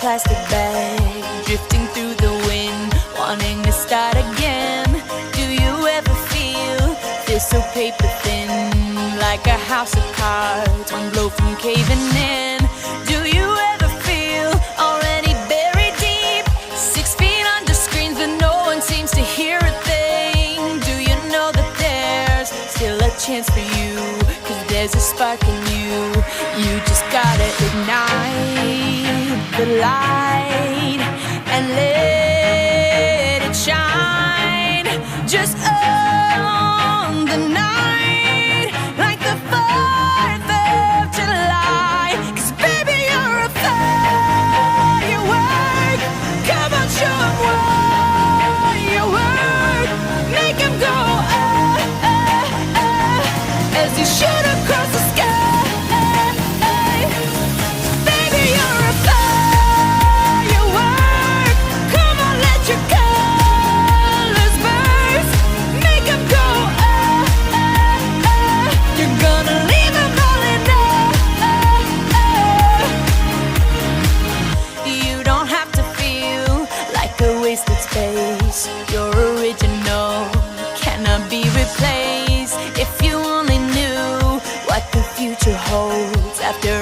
plastic bag, drifting through the wind, wanting to start again. Do you ever feel so paper thin, like a house of cards, one blow from caving in? Do you ever feel already buried deep, 6 feet under screens, but no one seems to hear a thing? Do you know that there's still a chance for you, 'cause there's a spark in you? You just gotta ignite the light and let it shine. Just on the night, like the 4th of July. 'Cause baby, you're a firework. Come on, show 'em what you work. Make 'em go as you shoot across the sky. Baby, you're a firework. Come on, let your colors burst. Make 'em go you're gonna leave 'em all in air. You don't have to feel like a wasted space. You're original, cannot be replaced. If you only knew what the future holds after